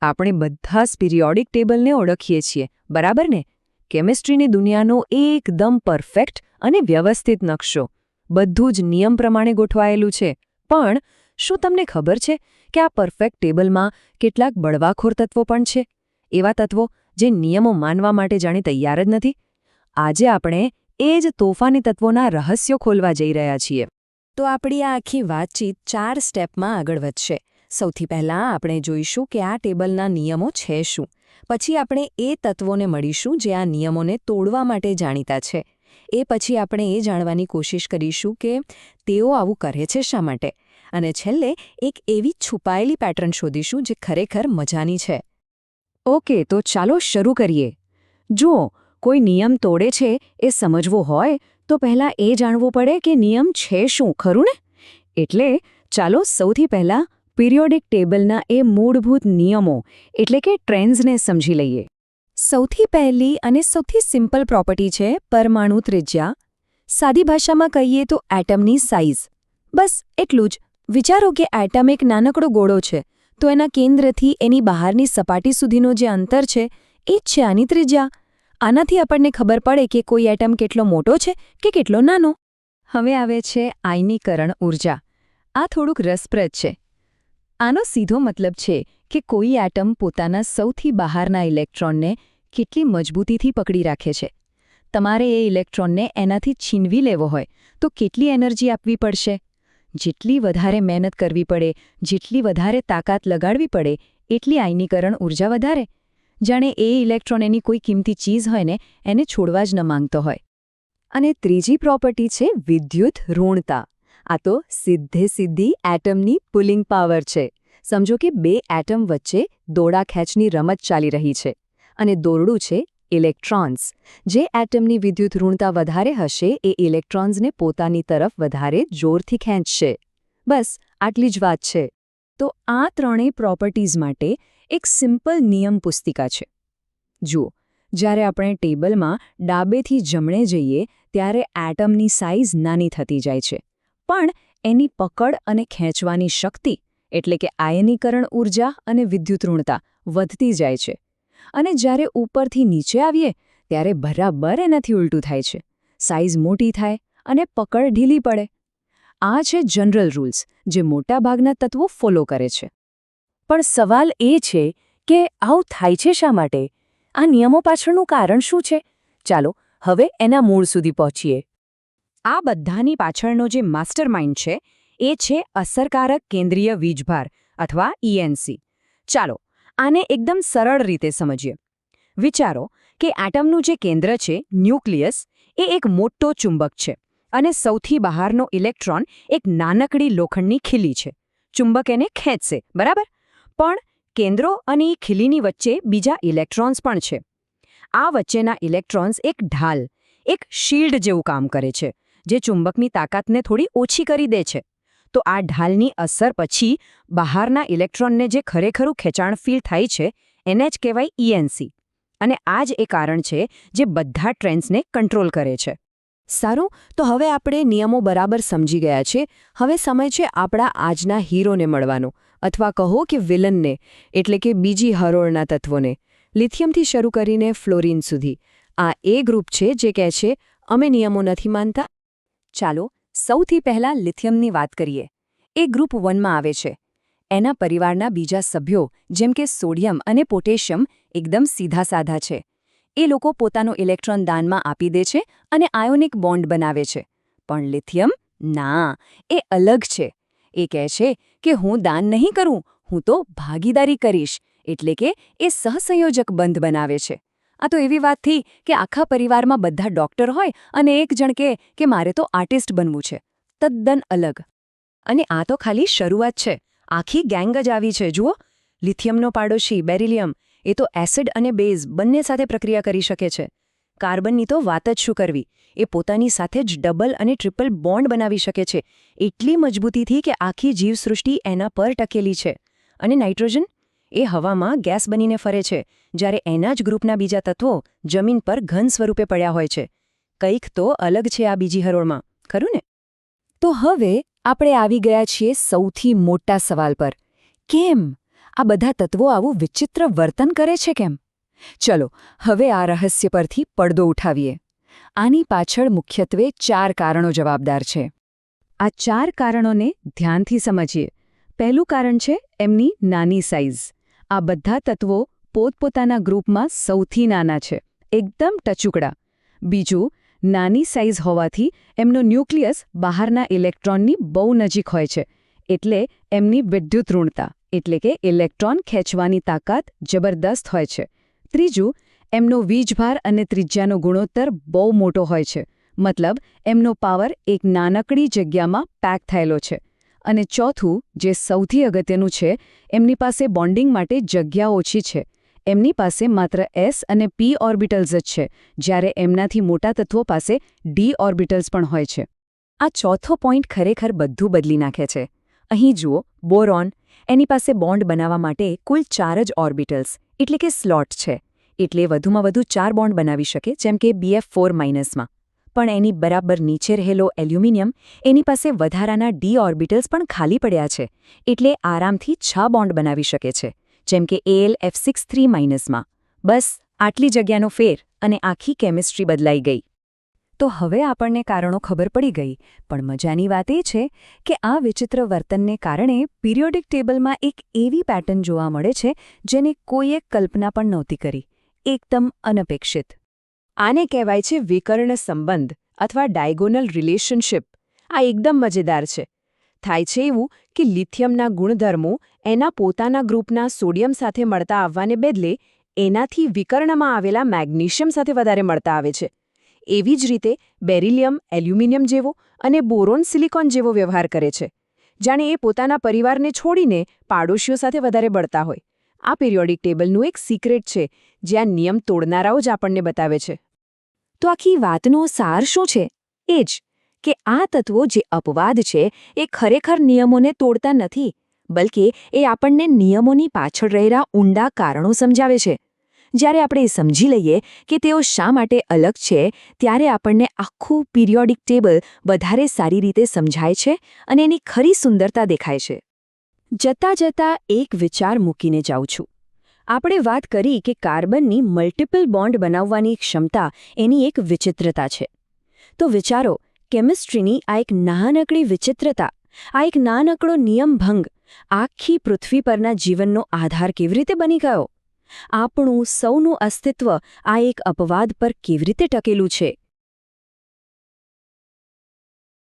આપણે બધા જ પિરિયોડિક ટેબલને ઓળખીએ છીએ, બરાબર ને? કેમિસ્ટ્રીની દુનિયાનો એકદમ પરફેક્ટ અને વ્યવસ્થિત નકશો. બધું જ નિયમ પ્રમાણે ગોઠવાયેલું છે. પણ શું તમને ખબર છે કે આ પરફેક્ટ ટેબલમાં કેટલાક બળવાખોર તત્વો પણ છે? એવા તત્વો જે નિયમો માનવા માટે જાણે તૈયાર જ નથી? આજે આપણે એ જ તોફાની તત્વોના રહસ્યો ખોલવા જઈ રહ્યા છીએ. તો આપણી આ આખી વાતચીત 4 સ્ટેપમાં આગળ વધશે. સૌથી પહેલાં આપણે જોઈશું કે આ ટેબલના નિયમો છે શું. પછી આપણે એ તત્વોને મળીશું જે આ નિયમોને તોડવા માટે જાણીતા છે. એ પછી આપણે એ જાણવાની કોશિશ કરીશું કે તેઓ આવું કરે છે શા માટે. અને છેલ્લે એક એવી છુપાયેલી પેટર્ન શોધીશું જે ખરેખર મજાની છે. ઓકે, તો ચાલો શરૂ કરીએ. જુઓ, કોઈ નિયમ તોડે છે એ સમજવું હોય તો પહેલાં એ જાણવું પડે કે નિયમ છે શું, ખરું ને? એટલે ચાલો સૌથી પહેલાં પિરિયોડિક ટેબલના એ મૂળભૂત નિયમો એટલે કે ટ્રેન્ડ્સને સમજી લઈએ. સૌથી પહેલી અને સૌથી સિમ્પલ પ્રોપર્ટી છે પરમાણુ ત્રિજ્યા. સાદી ભાષામાં કહીએ તો એટમની સાઇઝ. બસ એટલું જ. વિચારો કે એટમ એક નાનકડો ગોળો છે, તો એના કેન્દ્રથી એની બહારની સપાટી સુધીનો જે અંતર છે એ જ છે આની ત્રિજ્યા. આનાથી આપણને ખબર પડે કે કોઈ એટમ કેટલો મોટો છે કે કેટલો નાનો. હવે આવે છે આયનીકરણ ઊર્જા. આ થોડુંક રસપ્રદ છે. આનો સીધો મતલબ છે કે કોઈ એટમ પોતાના સૌથી બહારના ઇલેક્ટ્રોનને કેટલી મજબૂતીથી પકડી રાખે છે. તમારે એ ઇલેક્ટ્રોનને એનાથી છીનવી લેવો હોય તો કેટલી એનર્જી આપવી પડશે? જેટલી વધારે મહેનત કરવી પડે, જેટલી વધારે તાકાત લગાડવી પડે, એટલી આયનીકરણ ઊર્જા વધારે. જાણે એ ઇલેક્ટ્રોન એની કોઈ કિંમતી ચીજ હોય ને એને છોડવા જ ન માંગતો હોય. અને ત્રીજી પ્રોપર્ટી છે વિદ્યુત ઋણતા. આ તો સીધી એટમની પુલિંગ પાવર છે. સમજો કે બે એટમ વચ્ચે દોડા ખેંચની રમત ચાલી રહી છે અને દોરડું છે ઇલેક્ટ્રોન્સ. જે એટમની વિદ્યુત ઋણતા વધારે હશે એ ઇલેક્ટ્રોન્સને પોતાની તરફ વધારે જોરથી ખેંચશે. બસ આટલી જ વાત છે. તો આ ત્રણેય પ્રોપર્ટીઝ માટે એક સિમ્પલ નિયમ પુસ્તિકા છે. જુઓ, જ્યારે આપણે ટેબલમાં ડાબેથી જમણે જઈએ ત્યારે એટમની સાઇઝ નાની થતી જાય છે, પણ એની પકડ અને ખેંચવાની શક્તિ એટલે કે આયનીકરણ ઊર્જા અને વિદ્યુત ઋણતા વધતી જાય છે. અને જ્યારે ઉપરથી નીચે આવીએ ત્યારે બરાબર એનાથી ઉલટું થાય છે. સાઇઝ મોટી થાય અને પકડ ઢીલી પડે. આ છે જનરલ રૂલ્સ જે મોટાભાગના તત્વો ફોલો કરે છે. પણ સવાલ એ છે કે આવું થાય છે શા માટે? આ નિયમો પાછળનું કારણ શું છે? ચાલો હવે એના મૂળ સુધી પહોંચીએ. આ બધાની પાછળનો જે માસ્ટર માઇન્ડ છે એ છે અસરકારક કેન્દ્રીય વીજભાર અથવા ENC. ચાલો આને એકદમ સરળ રીતે સમજીએ. વિચારો કે એટમનું જે કેન્દ્ર છે ન્યુક્લિયસ એ એક મોટો ચુંબક છે અને સૌથી બહારનો ઇલેક્ટ્રોન એક નાનકડી લોખંડની ખીલી છે. ચુંબક એને ખેંચશે, બરાબર? પણ કેન્દ્રો અને ખીલીની વચ્ચે બીજા ઇલેક્ટ્રોન્સ પણ છે. આ વચ્ચેના ઇલેક્ટ્રોન્સ એક ઢાલ, એક શિલ્ડ જેવું કામ કરે છે, જે ચુંબકની તાકાતને થોડી ઓછી કરી દે છે. તો આ ઢાલની અસર પછી બહારના ઇલેક્ટ્રોનને જે ખરેખરું ખેંચાણ ફીલ થાય છે એને જ કહેવાય ENC. અને આ જ એ કારણ છે જે બધા ટ્રેન્ડ્સને કંટ્રોલ કરે છે. સારું, તો હવે આપણે નિયમો બરાબર સમજી ગયા છે. હવે સમય છે આપણા આજના હીરોને મળવાનો, અથવા કહો કે વિલનને, એટલે કે બીજી હરોળના તત્વોને. લિથિયમથી શરૂ કરીને ફ્લોરિન સુધી. આ એ ગ્રુપ છે જે કહે છે અમે નિયમો નથી માનતા. ચાલો સૌથી પહેલાં લિથિયમની વાત કરીએ. એ ગ્રુપ 1માં આવે છે. એના પરિવારના બીજા સભ્યો જેમ કે સોડિયમ અને પોટેશિયમ એકદમ સીધા-સાધા છે. એ લોકો પોતાનો ઇલેક્ટ્રોન દાનમાં આપી દે છે અને આયોનિક બોન્ડ બનાવે છે. પણ લિથિયમ ના, એ અલગ છે. એ કહે છે કે હું દાન નહીં કરું, હું તો ભાગીદારી કરીશ. એટલે કે એ સહસંયોજક બંધ બનાવે છે. આ તો એવી વાત થઈ કે આખા પરિવારમાં બધા ડોક્ટર હોય અને એક જણ કહે કે મારે તો આર્ટિસ્ટ બનવું છે. તદ્દન અલગ. અને આ તો ખાલી શરૂઆત છે. આખી ગેંગ જ આવી છે. જુઓ, લિથિયમનો પાડોશી બેરિલિયમ એ તો એસિડ અને બેઝ બંને સાથે પ્રક્રિયા કરી શકે છે. કાર્બનની તો વાત જ શું કરવી. એ પોતાની સાથે જ ડબલ અને ટ્રિપલ બોન્ડ બનાવી શકે છે, એટલી મજબૂતીથી કે આખી જીવસૃષ્ટિ એના પર ટકેલી છે. અને નાઇટ્રોજન? એ હવામાં ગેસ બનીને ફરે છે, જ્યારે એના જ ગ્રુપના બીજા તત્વો જમીન પર ઘન સ્વરૂપે પડ્યા હોય છે. કંઈક તો અલગ છે આ બીજી હરોળમાં, ખરું ને? તો હવે આપણે આવી ગયા છીએ સૌથી મોટા સવાલ પર. કેમ? આ બધા તત્વો આવું વિચિત્ર વર્તન કરે છે કેમ? ચલો હવે આ રહસ્ય પરથી પડદો ઉઠાવીએ. આની પાછળ મુખ્યત્વે 4 કારણો જવાબદાર છે. આ 4 કારણોને ધ્યાનથી સમજીએ. પહેલું કારણ છે એમની નાની સાઇઝ. આ બધા તત્વો પોતપોતાના ગ્રુપમાં સૌથી નાના છે, એકદમ ટચુકડા. બીજું, નાની સાઇઝ હોવાથી એમનું ન્યુક્લિયસ બહારના ઇલેક્ટ્રોનની બહુ નજીક હોય છે, એટલે એમની વિદ્યુત ઋણતા એટલે કે ઇલેક્ટ્રોન ખેંચવાની તાકાત જબરદસ્ત હોય છે. ત્રીજું, એમનો વીજભાર અને ત્રિજ્યાનો ગુણોત્તર બહુ મોટો હોય છે, મતલબ એમનો પાવર એક નાનકડી જગ્યામાં પેક થયેલો છે. અને ચોથું, જે સૌથી અગત્યનું છે, એમની પાસે બોન્ડિંગ માટે જગ્યા ઓછી છે. એમની પાસે માત્ર s અને p ઓર્બિટલ્સ જ છે, જ્યારે એમનાથી મોટા તત્વો પાસે d ઓર્બિટલ્સ પણ હોય છે. આ ચોથો પોઈન્ટ ખરેખર બધું બદલી નાખે છે. અહીં જુઓ, બોરોન, એની પાસે બોન્ડ બનાવવા માટે કુલ 4 જ ઓર્બિટલ્સ એટલે કે સ્લોટ છે. એટલે વધુમાં વધુ 4 બોન્ડ બનાવી શકે, જેમ કે BF4- માં. પણ એની બરાબર નીચે રહેલો એલ્યુમિનિયમ, એની પાસે વધારાના d ઓર્બિટલ્સ પણ ખાલી પડ્યા છે, એટલે આરામથી 6 બોન્ડ બનાવી શકે છે, જેમ કે AlF6- માં. બસ આટલી જગ્યાનો ફેર અને આખી કેમિસ્ટ્રી બદલાઈ ગઈ. તો હવે આપણને કારણો ખબર પડી ગઈ, પણ મજાની વાત એ છે કે આ વિચિત્ર વર્તનને કારણે પિરિયોડિક ટેબલમાં એક એવી પેટર્ન જોવા મળે છે જેને કોઈએ કલ્પના પણ નહોતી કરી, એકદમ અનપેક્ષિત. આને કહેવાય છે વિકર્ણ સંબંધ અથવા ડાયગોનલ રિલેશનશિપ. આ એકદમ મજેદાર છે. થાય છે એવું કે લિથિયમના ગુણધર્મો એના પોતાના ગ્રુપના સોડિયમ સાથે મળતા આવવાને બદલે એનાથી વિકર્ણમાં આવેલા મેગ્નેશિયમ સાથે વધારે મળતા આવે છે. એવી જ રીતે બેરિલિયમ એલ્યુમિનિયમ જેવો અને બોરોન સિલિકોન જેવો વ્યવહાર કરે છે, જાણે એ પોતાના પરિવારને છોડીને પાડોશીઓ સાથે વધારે બળતા હોય. આ પિરિયોડિક ટેબલનું એક સિક્રેટ છે, જ્યાં નિયમ તોડનારાઓ જ આપણને બતાવે છે. તો આખી વાતનો સાર શું છે? એ જ કે આ તત્વો જે અપવાદ છે એ ખરેખર નિયમોને તોડતા નથી, બલકે એ આપણને નિયમોની પાછળ રહેલા ઊંડા કારણો સમજાવે છે. જ્યારે આપણે એ સમજી લઈએ કે તેઓ શા માટે અલગ છે, ત્યારે આપણને આખું પિરિયોડિક ટેબલ વધારે સારી રીતે સમજાય છે અને એની ખરી સુંદરતા દેખાય છે. જતાં જતાં એક વિચાર મૂકીને જાઉં છું. આપણે વાત કરી કે કાર્બનની મલ્ટિપલ બોન્ડ બનાવવાની ક્ષમતા એની એક વિચિત્રતા છે. તો વિચારો, કેમિસ્ટ્રીની આ એક નાનકડી વિચિત્રતા, આ એક નાનકડો નિયમભંગ આખી પૃથ્વી પરના જીવનનો આધાર કેવી રીતે બની ગયો? આપણું સૌનું અસ્તિત્વ આ એક અપવાદ પર કેવી રીતે ટકેલું છે?